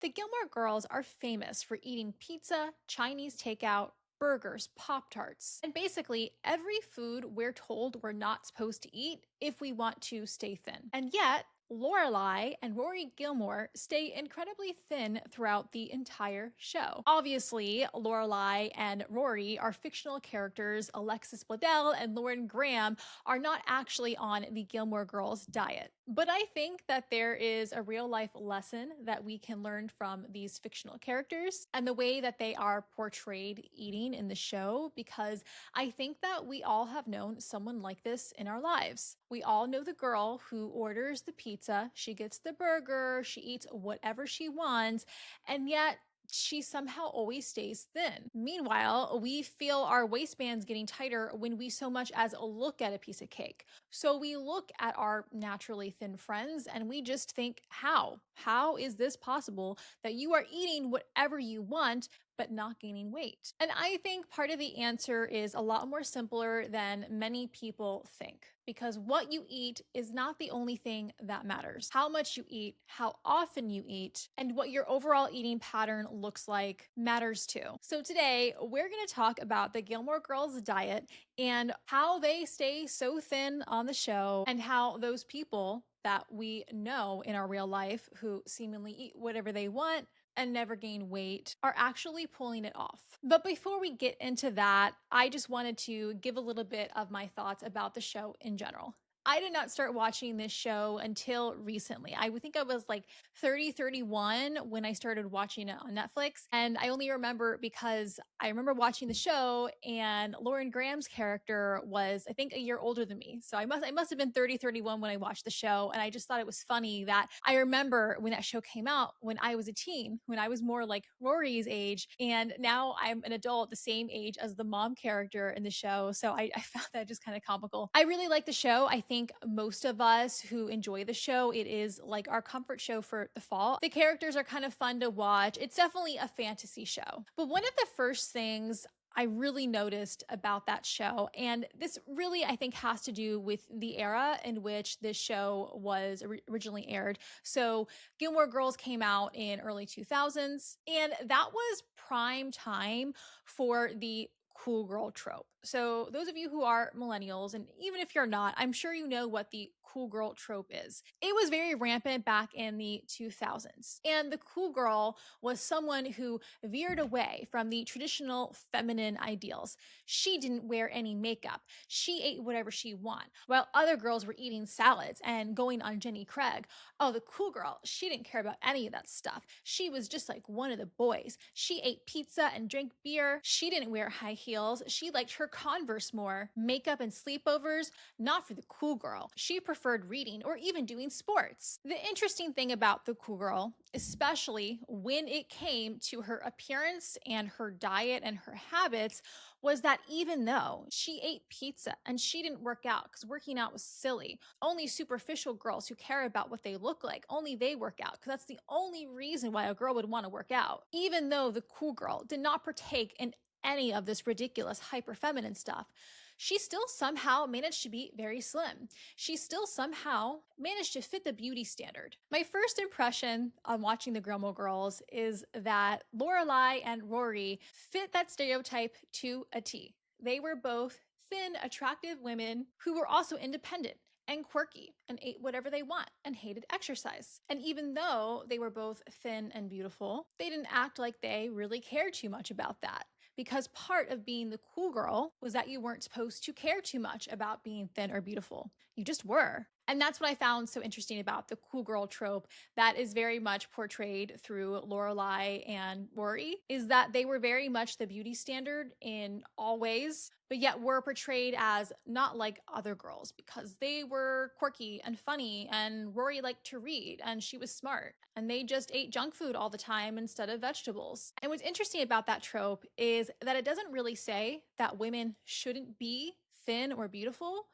The Gilmore Girls are famous for eating pizza, Chinese takeout, burgers, Pop Tarts, and basically every food we're told we're not supposed to eat if we want to stay thin. And yet, Lorelai and Rory Gilmore stay incredibly thin throughout the entire show. Obviously, Lorelai and Rory are fictional characters. Alexis Bledel and Lauren Graham are not actually on the Gilmore Girls diet. But I think that there is a real life lesson that we can learn from these fictional characters and the way that they are portrayed eating in the show, because I think that we all have known someone like this in our lives. We all know the girl who orders the pizza, she gets the burger, she eats whatever she wants, and yet she somehow always stays thin. Meanwhile, we feel our waistbands getting tighter when we so much as look at a piece of cake. So we look at our naturally thin friends and we just think, how? How is this possible that you are eating whatever you want but not gaining weight? And I think part of the answer is a lot more simpler than many people think, because what you eat is not the only thing that matters. How much you eat, how often you eat, and what your overall eating pattern looks like matters too. So today, we're going to talk about the Gilmore Girls diet and how they stay so thin on the show, and how those people that we know in our real life who seemingly eat whatever they want and never gain weight are actually pulling it off. But before we get into that, I just wanted to give a little bit of my thoughts about the show in general. I did not start watching this show until recently. I would think I was like 30, 31 when I started watching it on Netflix. And I only remember because I remember watching the show and Lauren Graham's character was, I think, a year older than me. So I must have been 30, 31 when I watched the show. And I just thought it was funny that I remember when that show came out when I was a teen, when I was more like Rory's age. And now I'm an adult the same age as the mom character in the show. So I found that just kind of comical. I really like the show. I think most of us who enjoy the show, it is like our comfort show for the fall. The characters are kind of fun to watch. It's definitely a fantasy show. But one of the first things I really noticed about that show, and this really, I think, has to do with the era in which this show was originally aired. So Gilmore Girls came out in early 2000s, and that was prime time for the cool girl trope. So those of you who are millennials, and even if you're not, I'm sure you know what the cool girl trope is. It was very rampant back in the 2000s. And the cool girl was someone who veered away from the traditional feminine ideals. She didn't wear any makeup. She ate whatever she wanted, while other girls were eating salads and going on Jenny Craig. Oh, the cool girl, she didn't care about any of that stuff. She was just like one of the boys. She ate pizza and drank beer. She didn't wear high heels. She liked her Converse more. Makeup and sleepovers, not for the cool girl. She preferred reading or even doing sports. The interesting thing about the cool girl, especially when it came to her appearance and her diet and her habits, was that even though she ate pizza and she didn't work out because working out was silly, only superficial girls who care about what they look like, only they work out because that's the only reason why a girl would want to work out. Even though the cool girl did not partake in any of this ridiculous hyper feminine stuff, she still somehow managed to be very slim. She still somehow managed to fit the beauty standard. My first impression on watching the Gilmore Girls is that Lorelai and Rory fit that stereotype to a T. They were both thin, attractive women who were also independent and quirky and ate whatever they want and hated exercise. And even though they were both thin and beautiful, they didn't act like they really cared too much about that, because part of being the cool girl was that you weren't supposed to care too much about being thin or beautiful. You just were. And that's what I found so interesting about the cool girl trope that is very much portrayed through Lorelai and Rory, is that they were very much the beauty standard in all ways, but yet were portrayed as not like other girls because they were quirky and funny, and Rory liked to read and she was smart, and they just ate junk food all the time instead of vegetables. And what's interesting about that trope is that it doesn't really say that women shouldn't be thin or beautiful.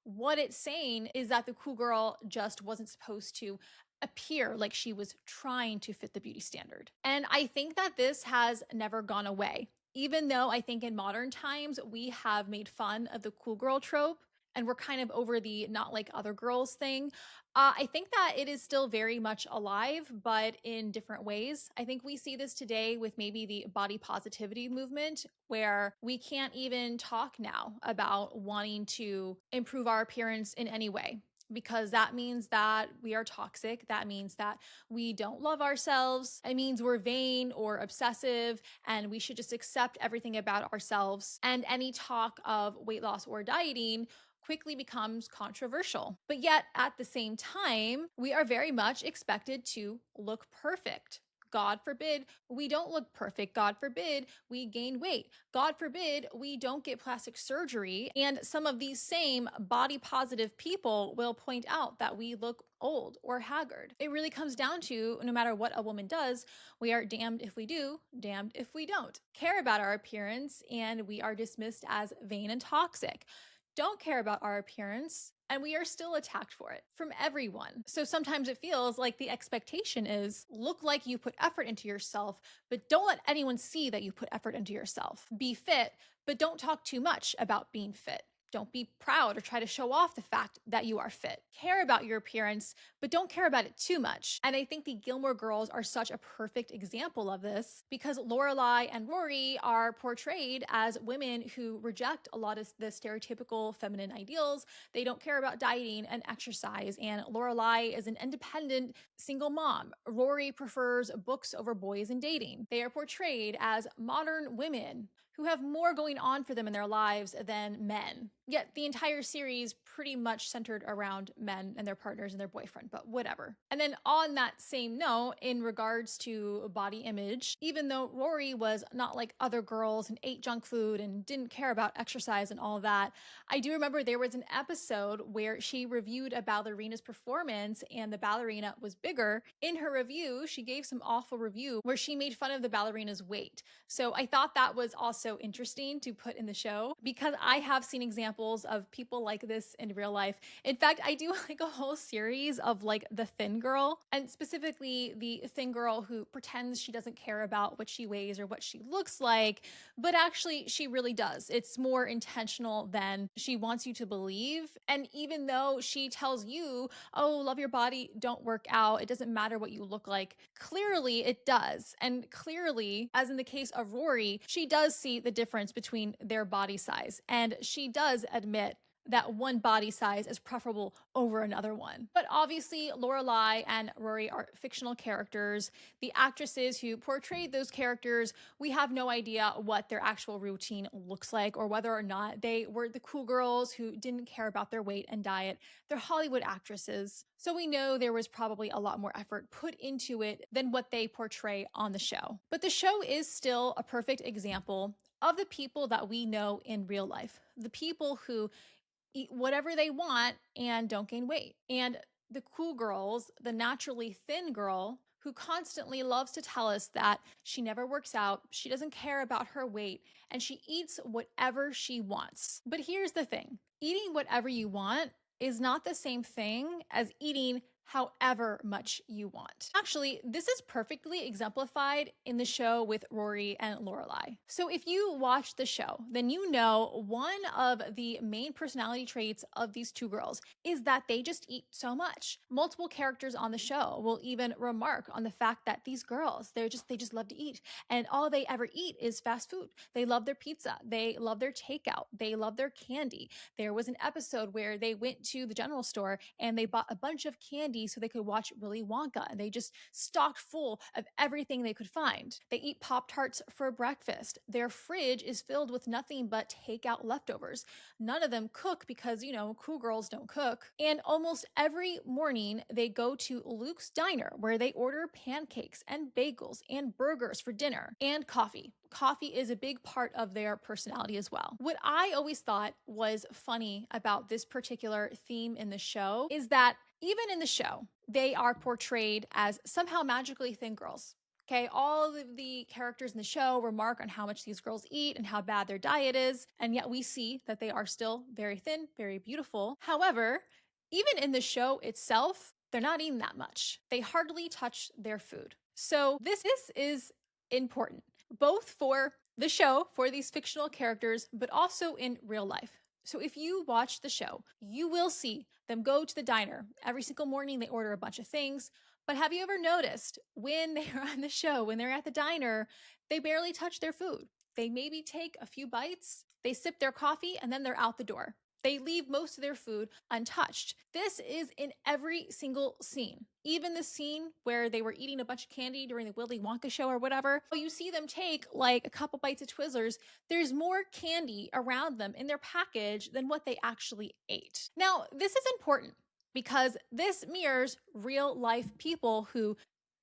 What it's saying is that the cool girl just wasn't supposed to appear like she was trying to fit the beauty standard. And I think that this has never gone away. Even though I think in modern times we have made fun of the cool girl trope and we're kind of over the not like other girls thing. I think that it is still very much alive, but in different ways. I think we see this today with maybe the body positivity movement, where we can't even talk now about wanting to improve our appearance in any way, because that means that we are toxic. That means that we don't love ourselves. It means we're vain or obsessive, and we should just accept everything about ourselves. And any talk of weight loss or dieting quickly becomes controversial. But yet, at the same time, we are very much expected to look perfect. God forbid we don't look perfect. God forbid we gain weight. God forbid we don't get plastic surgery. And some of these same body positive people will point out that we look old or haggard. It really comes down to no matter what a woman does, we are damned if we do, damned if we don't. Care about our appearance, and we are dismissed as vain and toxic. Don't care about our appearance, and we are still attacked for it from everyone. So sometimes it feels like the expectation is look like you put effort into yourself, but don't let anyone see that you put effort into yourself. Be fit, but don't talk too much about being fit. Don't be proud or try to show off the fact that you are fit. Care about your appearance, but don't care about it too much. And I think the Gilmore Girls are such a perfect example of this, because Lorelai and Rory are portrayed as women who reject a lot of the stereotypical feminine ideals. They don't care about dieting and exercise. And Lorelai is an independent single mom. Rory prefers books over boys and dating. They are portrayed as modern women who have more going on for them in their lives than men. Yet the entire series pretty much centered around men and their partners and their boyfriend, but whatever. And then on that same note, in regards to body image, even though Rory was not like other girls and ate junk food and didn't care about exercise and all that, I do remember there was an episode where she reviewed a ballerina's performance and the ballerina was bigger. In her review, she gave some awful review where she made fun of the ballerina's weight. So I thought that was also interesting to put in the show, because I have seen examples of people like this in real life. In fact, I do like a whole series of like the thin girl, and specifically the thin girl who pretends she doesn't care about what she weighs or what she looks like, but actually she really does. It's more intentional than she wants you to believe. And even though she tells you, oh, love your body, don't work out, it doesn't matter what you look like, clearly it does. And clearly, as in the case of Rory, she does see the difference between their body size, and she does admit that one body size is preferable over another one. But obviously, Lorelai and Rory are fictional characters. The actresses who portrayed those characters, we have no idea what their actual routine looks like, or whether or not they were the cool girls who didn't care about their weight and diet. They're Hollywood actresses, so we know there was probably a lot more effort put into it than what they portray on the show. But the show is still a perfect example of the people that we know in real life, the people who eat whatever they want and don't gain weight. And the cool girls, the naturally thin girl who constantly loves to tell us that she never works out, she doesn't care about her weight, and she eats whatever she wants. But here's the thing, eating whatever you want is not the same thing as eating however much you want. Actually, this is perfectly exemplified in the show with Rory and Lorelai. So if you watch the show, then you know one of the main personality traits of these two girls is that they just eat so much. Multiple characters on the show will even remark on the fact that these girls, they just love to eat, and all they ever eat is fast food. They love their pizza, they love their takeout, they love their candy. There was an episode where they went to the general store and they bought a bunch of candy so they could watch Willy Wonka, and they just stocked full of everything they could find. They eat Pop-Tarts for breakfast. Their fridge is filled with nothing but takeout leftovers. None of them cook because, cool girls don't cook. And almost every morning they go to Luke's Diner, where they order pancakes and bagels and burgers for dinner, and coffee. Coffee is a big part of their personality as well. What I always thought was funny about this particular theme in the show is that even in the show, they are portrayed as somehow magically thin girls. Okay, all of the characters in the show remark on how much these girls eat and how bad their diet is, and yet we see that they are still very thin, very beautiful. However, even in the show itself, they're not eating that much. They hardly touch their food. So this is important, both for the show, for these fictional characters, but also in real life. So if you watch the show, you will see them go to the diner. Every single morning, they order a bunch of things. But have you ever noticed when they are on the show, when they're at the diner, they barely touch their food? They maybe take a few bites, they sip their coffee, and then they're out the door. They leave most of their food untouched. This is in every single scene. Even the scene where they were eating a bunch of candy during the Willy Wonka show or whatever, you see them take like a couple bites of Twizzlers. There's more candy around them in their package than what they actually ate. Now, this is important because this mirrors real life people who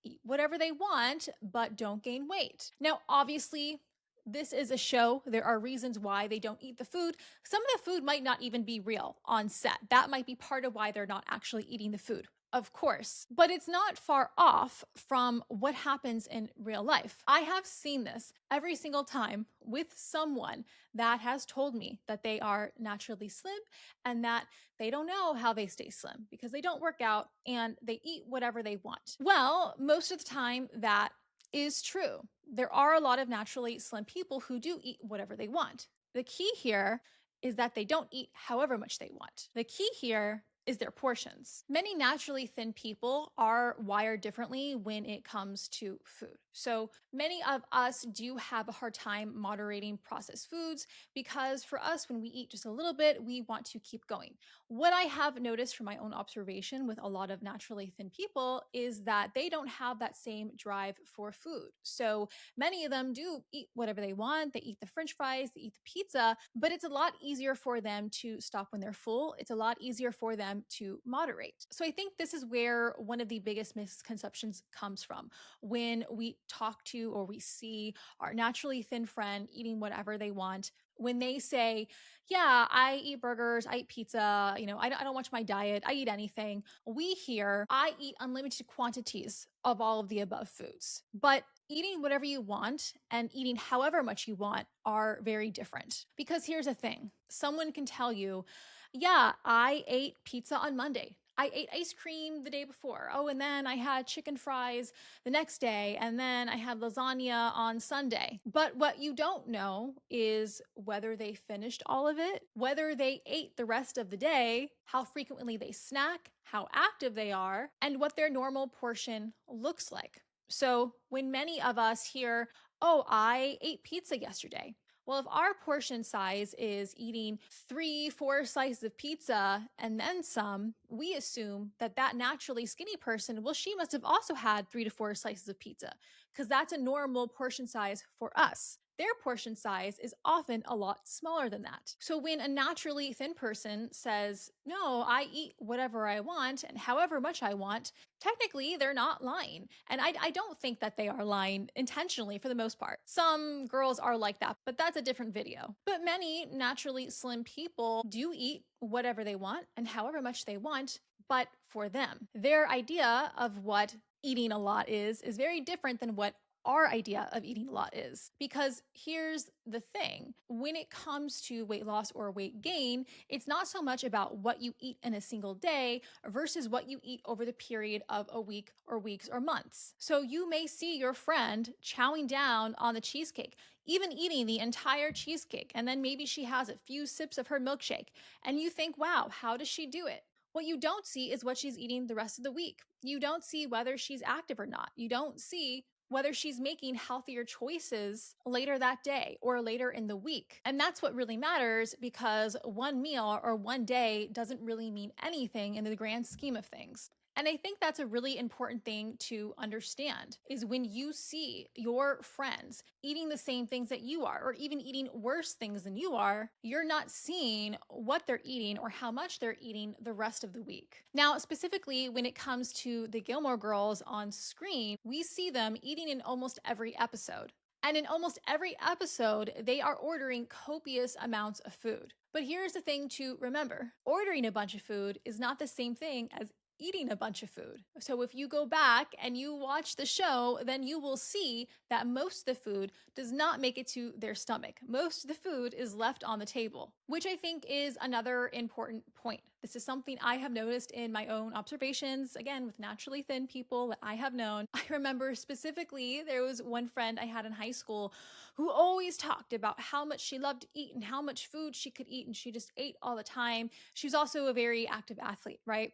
eat whatever they want but don't gain weight. Now, obviously, this is a show. There are reasons why they don't eat the food. Some of the food might not even be real on set. That might be part of why they're not actually eating the food. Of course, but it's not far off from what happens in real life. I have seen this every single time with someone that has told me that they are naturally slim and that they don't know how they stay slim because they don't work out and they eat whatever they want. Well, most of the time that is true. There are a lot of naturally slim people who do eat whatever they want. The key here is that they don't eat however much they want. The key here is their portions. Many naturally thin people are wired differently when it comes to food. So many of us do have a hard time moderating processed foods because for us, when we eat just a little bit, we want to keep going. What I have noticed from my own observation with a lot of naturally thin people is that they don't have that same drive for food. So many of them do eat whatever they want. They eat the French fries, they eat the pizza, but it's a lot easier for them to stop when they're full. It's a lot easier for them to moderate. So I think this is where one of the biggest misconceptions comes from when we talk to or we see our naturally thin friend eating whatever they want. When they say, yeah, I eat burgers, I eat pizza, I don't watch my diet, I eat anything. We hear, I eat unlimited quantities of all of the above foods. But eating whatever you want and eating however much you want are very different. Because here's the thing, someone can tell you, yeah, I ate pizza on Monday. I ate ice cream the day before. Oh, and then I had chicken fries the next day. And then I had lasagna on Sunday. But what you don't know is whether they finished all of it, whether they ate the rest of the day, how frequently they snack, how active they are, and what their normal portion looks like. So when many of us hear, oh, I ate pizza yesterday. Well, if our portion size is eating 3, 4 slices of pizza and then some, we assume that that naturally skinny person, well, she must have also had 3 to 4 slices of pizza because that's a normal portion size for us. Their portion size is often a lot smaller than that. So when a naturally thin person says, no, I eat whatever I want and however much I want, technically they're not lying. And I don't think that they are lying intentionally for the most part. Some girls are like that, but that's a different video. But many naturally slim people do eat whatever they want and however much they want, but for them. Their idea of what eating a lot is very different than what our idea of eating a lot is. Because here's the thing, when it comes to weight loss or weight gain, it's not so much about what you eat in a single day versus what you eat over the period of a week or weeks or months. So you may see your friend chowing down on the cheesecake, even eating the entire cheesecake, and then maybe she has a few sips of her milkshake, and you think, wow, how does she do it? What you don't see is what she's eating the rest of the week. You don't see whether she's active or not. You don't see whether she's making healthier choices later that day or later in the week. And that's what really matters because one meal or one day doesn't really mean anything in the grand scheme of things. And I think that's a really important thing to understand is when you see your friends eating the same things that you are, or even eating worse things than you are, you're not seeing what they're eating or how much they're eating the rest of the week. Now, specifically when it comes to the Gilmore Girls on screen, we see them eating in almost every episode. And in almost every episode, they are ordering copious amounts of food. But here's the thing to remember. Ordering a bunch of food is not the same thing as eating a bunch of food. So if you go back and you watch the show, then you will see that most of the food does not make it to their stomach. Most of the food is left on the table, which I think is another important point. This is something I have noticed in my own observations, again, with naturally thin people that I have known. I remember specifically there was one friend I had in high school who always talked about how much she loved to eat and how much food she could eat, and she just ate all the time. She was also a very active athlete, right?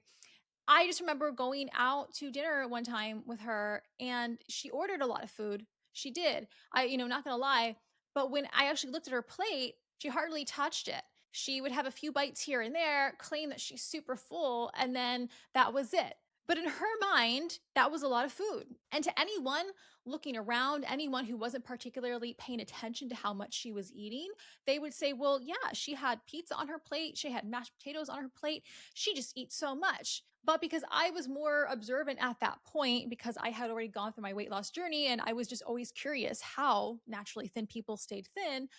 I just remember going out to dinner one time with her and she ordered a lot of food. She did. Not gonna lie, but when I actually looked at her plate, she hardly touched it. She would have a few bites here and there, claim that she's super full, and then that was it. But in her mind, that was a lot of food. And to anyone looking around, anyone who wasn't particularly paying attention to how much she was eating, they would say, well, yeah, she had pizza on her plate, she had mashed potatoes on her plate, she just eats so much. But because I was more observant at that point, because I had already gone through my weight loss journey and I was just always curious how naturally thin people stayed thin,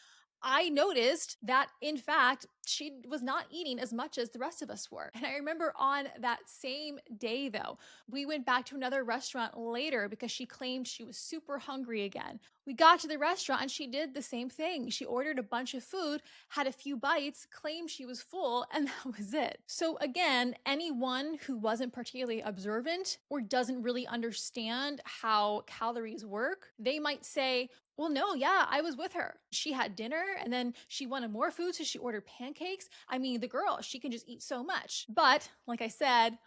I noticed that, in fact, she was not eating as much as the rest of us were. And I remember on that same day, though, we went back to another restaurant later because she claimed she was super hungry again. We got to the restaurant and she did the same thing. She ordered a bunch of food, had a few bites, claimed she was full, and that was it. So, again, anyone who wasn't particularly observant or doesn't really understand how calories work, they might say, well, no, yeah, I was with her. She had dinner and then she wanted more food, so she ordered pancakes. I mean, the girl, she can just eat so much. But like I said,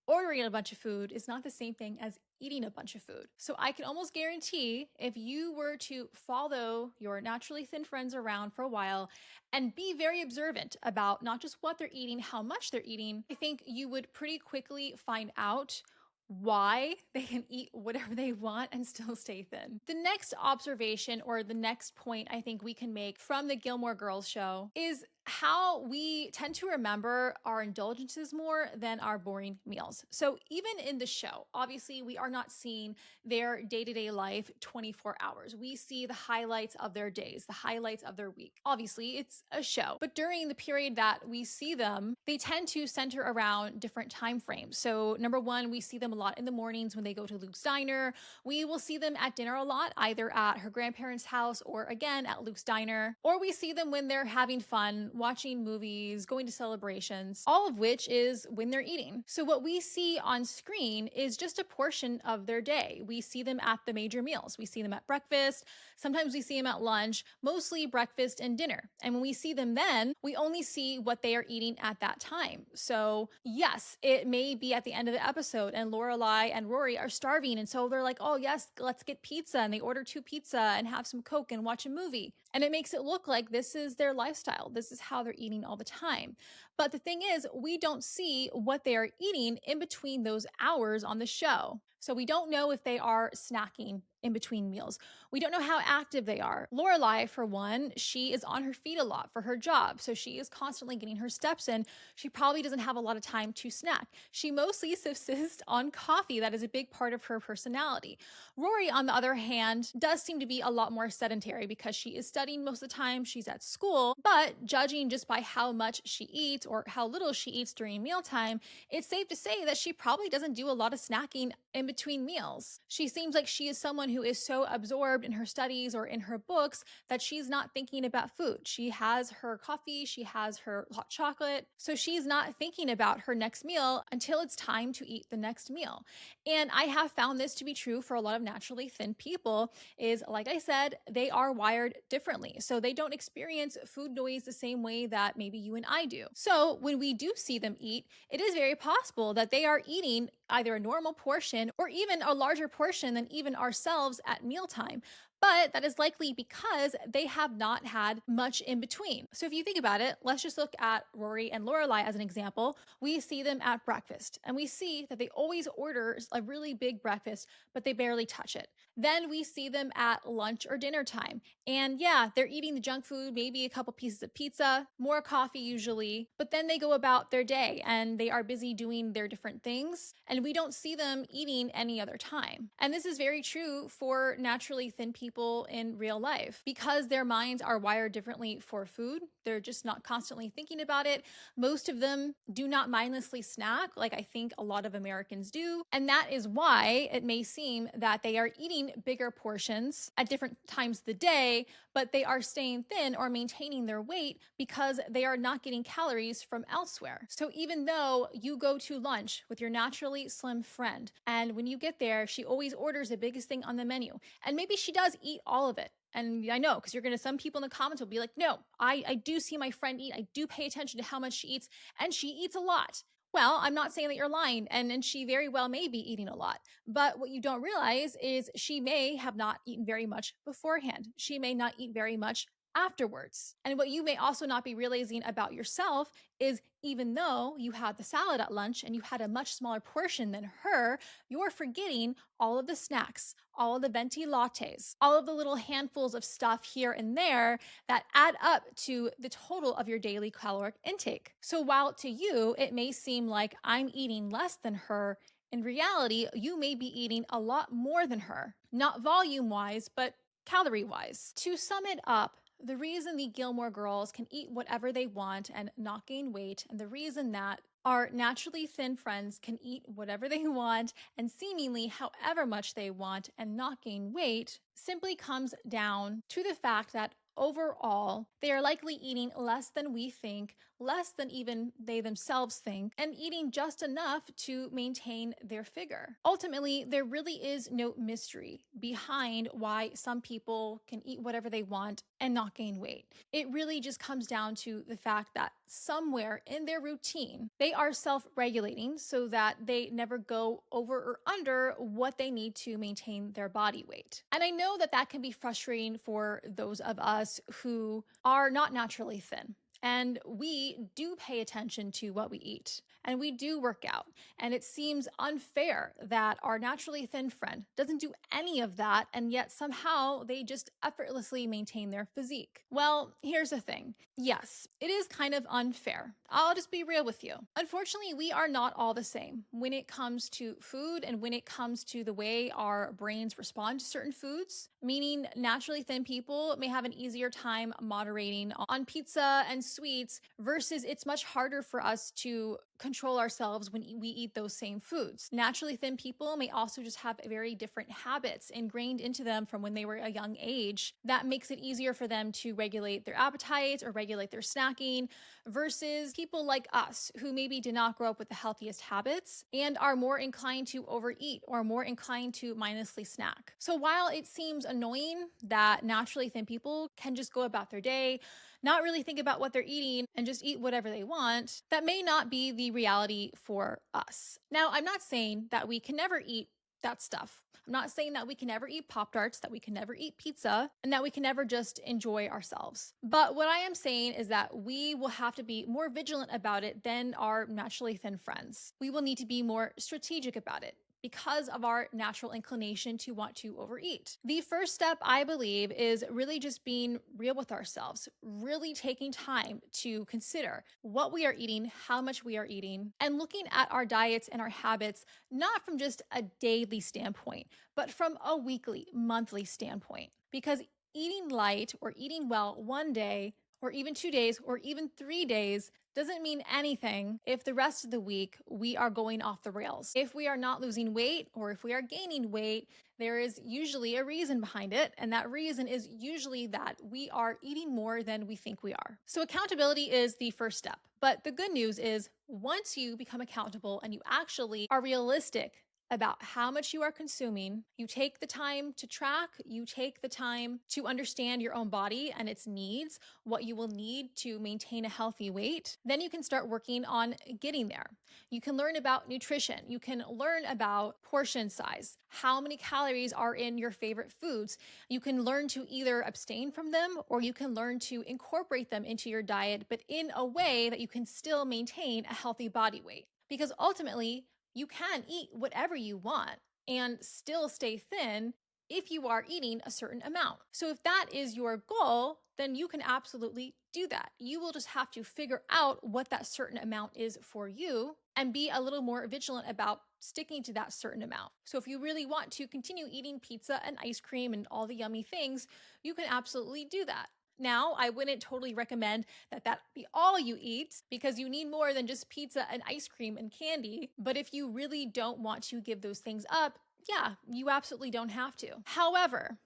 ordering a bunch of food is not the same thing as eating a bunch of food. So I can almost guarantee if you were to follow your naturally thin friends around for a while and be very observant about not just what they're eating, how much they're eating, I think you would pretty quickly find out why they can eat whatever they want and still stay thin. The next observation or the next point I think we can make from the Gilmore Girls show is how we tend to remember our indulgences more than our boring meals. So even in the show, obviously we are not seeing their day-to-day life 24 hours. We see the highlights of their days, the highlights of their week. Obviously it's a show, but during the period that we see them, they tend to center around different time frames. So number one, we see them a lot in the mornings when they go to Luke's diner. We will see them at dinner a lot, either at her grandparents' house or again at Luke's diner, or we see them when they're having fun, watching movies, going to celebrations, all of which is when they're eating. So what we see on screen is just a portion of their day. We see them at the major meals. We see them at breakfast. Sometimes we see them at lunch, mostly breakfast and dinner. And when we see them then, we only see what they are eating at that time. So yes, it may be at the end of the episode and Lorelai and Rory are starving. And so they're like, oh yes, let's get pizza. And they order 2 pizza and have some Coke and watch a movie. And it makes it look like this is their lifestyle. This is how they're eating all the time. But the thing is, we don't see what they are eating in between those hours on the show. So we don't know if they are snacking in between meals. We don't know how active they are. Lorelai, for one, she is on her feet a lot for her job. So she is constantly getting her steps in. She probably doesn't have a lot of time to snack. She mostly subsists on coffee. That is a big part of her personality. Rory, on the other hand, does seem to be a lot more sedentary because she is studying most of the time. She's at school, but judging just by how much she eats or how little she eats during mealtime, it's safe to say that she probably doesn't do a lot of snacking in between meals. She seems like she is someone who is so absorbed in her studies or in her books that she's not thinking about food. She has her coffee, she has her hot chocolate, so she's not thinking about her next meal until it's time to eat the next meal. And I have found this to be true for a lot of naturally thin people is, like I said, they are wired differently. So they don't experience food noise the same way that maybe you and I do. So when we do see them eat, it is very possible that they are eating either a normal portion or even a larger portion than even ourselves at mealtime. But that is likely because they have not had much in between. So if you think about it, let's just look at Rory and Lorelai as an example. We see them at breakfast and we see that they always order a really big breakfast, but they barely touch it. Then we see them at lunch or dinner time. And yeah, they're eating the junk food, maybe a couple pieces of pizza, more coffee usually, but then they go about their day and they are busy doing their different things. And and we don't see them eating any other time. And this is very true for naturally thin people in real life because their minds are wired differently for food. They're just not constantly thinking about it. Most of them do not mindlessly snack like I think a lot of Americans do. And that is why it may seem that they are eating bigger portions at different times of the day, but they are staying thin or maintaining their weight because they are not getting calories from elsewhere. So even though you go to lunch with your naturally slim friend, and when you get there, she always orders the biggest thing on the menu, and maybe she does eat all of it. And I know because some people in the comments will be like, no, I do see my friend eat. I do pay attention to how much she eats, and she eats a lot. Well, I'm not saying that you're lying, and she very well may be eating a lot. But what you don't realize is she may have not eaten very much beforehand. She may not eat very much afterwards. And what you may also not be realizing about yourself is even though you had the salad at lunch and you had a much smaller portion than her, you're forgetting all of the snacks, all of the venti lattes, all of the little handfuls of stuff here and there that add up to the total of your daily caloric intake. So while to you, it may seem like I'm eating less than her, in reality, you may be eating a lot more than her, not volume wise, but calorie wise. To sum it up, the reason the Gilmore Girls can eat whatever they want and not gain weight, and the reason that our naturally thin friends can eat whatever they want and seemingly however much they want and not gain weight simply comes down to the fact that overall, they are likely eating less than we think, less than even they themselves think, and eating just enough to maintain their figure. Ultimately, there really is no mystery behind why some people can eat whatever they want and not gain weight. It really just comes down to the fact that somewhere in their routine, they are self-regulating so that they never go over or under what they need to maintain their body weight. And I know that that can be frustrating for those of us who are not naturally thin. And we do pay attention to what we eat and we do work out. And it seems unfair that our naturally thin friend doesn't do any of that and yet somehow they just effortlessly maintain their physique. Well, here's the thing. Yes, it is kind of unfair. I'll just be real with you. Unfortunately, we are not all the same when it comes to food and when it comes to the way our brains respond to certain foods, meaning naturally thin people may have an easier time moderating on pizza and sweets versus it's much harder for us to control ourselves when we eat those same foods. Naturally thin people may also just have very different habits ingrained into them from when they were a young age that makes it easier for them to regulate their appetites or regulate their snacking versus people like us who maybe did not grow up with the healthiest habits and are more inclined to overeat or more inclined to mindlessly snack. So while it seems annoying that naturally thin people can just go about their day, not really think about what they're eating and just eat whatever they want, that may not be the reality for us. Now, I'm not saying that we can never eat that stuff. I'm not saying that we can never eat Pop-Tarts, that we can never eat pizza, and that we can never just enjoy ourselves. But what I am saying is that we will have to be more vigilant about it than our naturally thin friends. We will need to be more strategic about it because of our natural inclination to want to overeat. The first step, I believe, is really just being real with ourselves, really taking time to consider what we are eating, how much we are eating, and looking at our diets and our habits, not from just a daily standpoint, but from a weekly, monthly standpoint. Because eating light or eating well one day or even 2 days, or even 3 days doesn't mean anything if the rest of the week we are going off the rails. If we are not losing weight or if we are gaining weight, there is usually a reason behind it. And that reason is usually that we are eating more than we think we are. So accountability is the first step. But the good news is once you become accountable and you actually are realistic about how much you are consuming, you take the time to track, you take the time to understand your own body and its needs, what you will need to maintain a healthy weight, then you can start working on getting there. You can learn about nutrition. You can learn about portion size, how many calories are in your favorite foods. You can learn to either abstain from them or you can learn to incorporate them into your diet, but in a way that you can still maintain a healthy body weight. Because ultimately, you can eat whatever you want and still stay thin if you are eating a certain amount. So if that is your goal, then you can absolutely do that. You will just have to figure out what that certain amount is for you and be a little more vigilant about sticking to that certain amount. So if you really want to continue eating pizza and ice cream and all the yummy things, you can absolutely do that. Now, I wouldn't totally recommend that that be all you eat because you need more than just pizza and ice cream and candy. But if you really don't want to give those things up, yeah, you absolutely don't have to. However,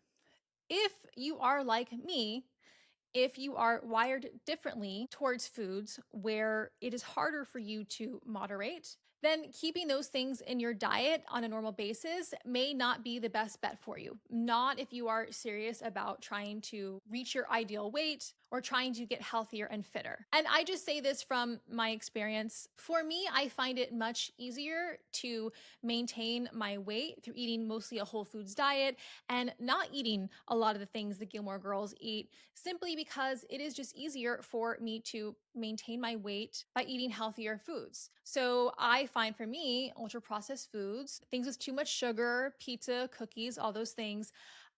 if you are like me, if you are wired differently towards foods where it is harder for you to moderate, then keeping those things in your diet on a normal basis may not be the best bet for you. Not if you are serious about trying to reach your ideal weight or trying to get healthier and fitter. And I just say this from my experience. For me, I find it much easier to maintain my weight through eating mostly a whole foods diet and not eating a lot of the things the Gilmore Girls eat, simply because it is just easier for me to maintain my weight by eating healthier foods. So I find for me, ultra processed foods, things with too much sugar, pizza, cookies, all those things,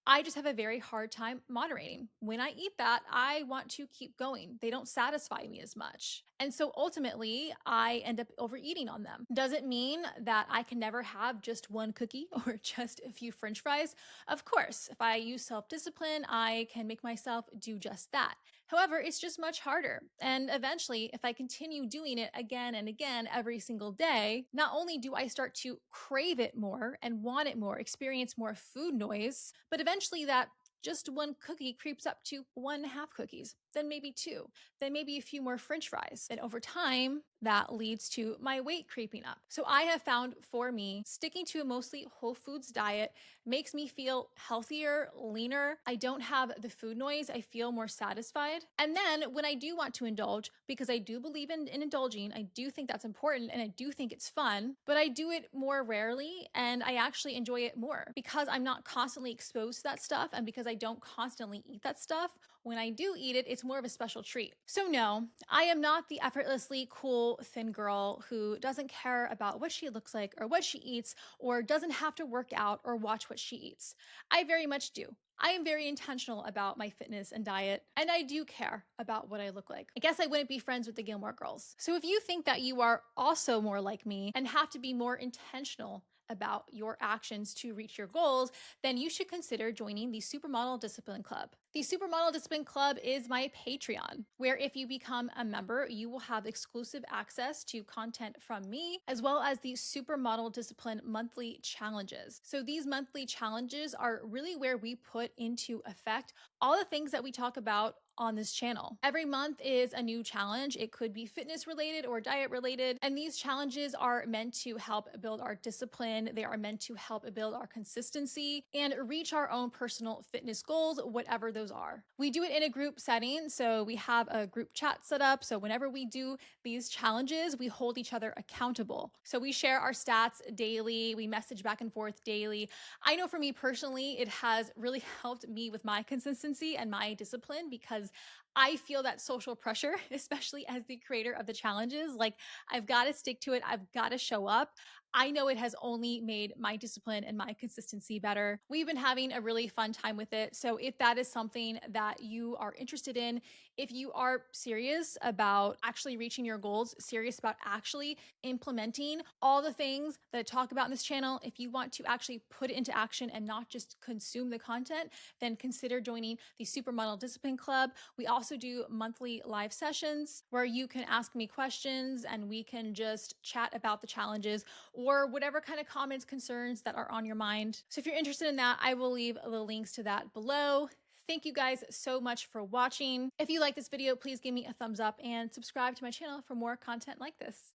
I just have a very hard time moderating. When I eat that, I want to keep going. They don't satisfy me as much. And so ultimately, I end up overeating on them. Does it mean that I can never have just one cookie or just a few french fries? Of course, if I use self discipline, I can make myself do just that. However, it's just much harder. And eventually, if I continue doing it again and again every single day, not only do I start to crave it more and want it more, experience more food noise, but eventually that just one cookie creeps up to 1.5 cookies, then maybe two, then maybe a few more french fries. And over time, that leads to my weight creeping up. So I have found for me, sticking to a mostly whole foods diet makes me feel healthier, leaner. I don't have the food noise. I feel more satisfied. And then when I do want to indulge, because I do believe in indulging, I do think that's important and I do think it's fun, but I do it more rarely and I actually enjoy it more because I'm not constantly exposed to that stuff and because I don't constantly eat that stuff. When I do eat it, it's more of a special treat. So no, I am not the effortlessly cool thin girl who doesn't care about what she looks like or what she eats or doesn't have to work out or watch what she eats. I very much do. I am very intentional about my fitness and diet, and I do care about what I look like. I guess I wouldn't be friends with the Gilmore Girls. So if you think that you are also more like me and have to be more intentional about your actions to reach your goals, then you should consider joining the Supermodel Discipline Club. The Supermodel Discipline Club is my Patreon, where if you become a member, you will have exclusive access to content from me, as well as the Supermodel Discipline monthly challenges. So these monthly challenges are really where we put into effect all the things that we talk about on this channel. Every month is a new challenge. It could be fitness related or diet related. And these challenges are meant to help build our discipline. They are meant to help build our consistency and reach our own personal fitness goals, whatever those are. We do it in a group setting. So we have a group chat set up. So whenever we do these challenges, we hold each other accountable. So we share our stats daily. We message back and forth daily. I know for me personally, it has really helped me with my consistency and my discipline because I feel that social pressure, especially as the creator of the challenges. Like, I've got to stick to it. I've got to show up. I know it has only made my discipline and my consistency better. We've been having a really fun time with it. So if that is something that you are interested in, if you are serious about actually reaching your goals, serious about actually implementing all the things that I talk about in this channel, if you want to actually put it into action and not just consume the content, then consider joining the Supermodel Discipline Club. We also do monthly live sessions where you can ask me questions and we can just chat about the challenges or whatever kind of comments, concerns that are on your mind. So if you're interested in that, I will leave the links to that below. Thank you guys so much for watching. If you like this video, please give me a thumbs up and subscribe to my channel for more content like this.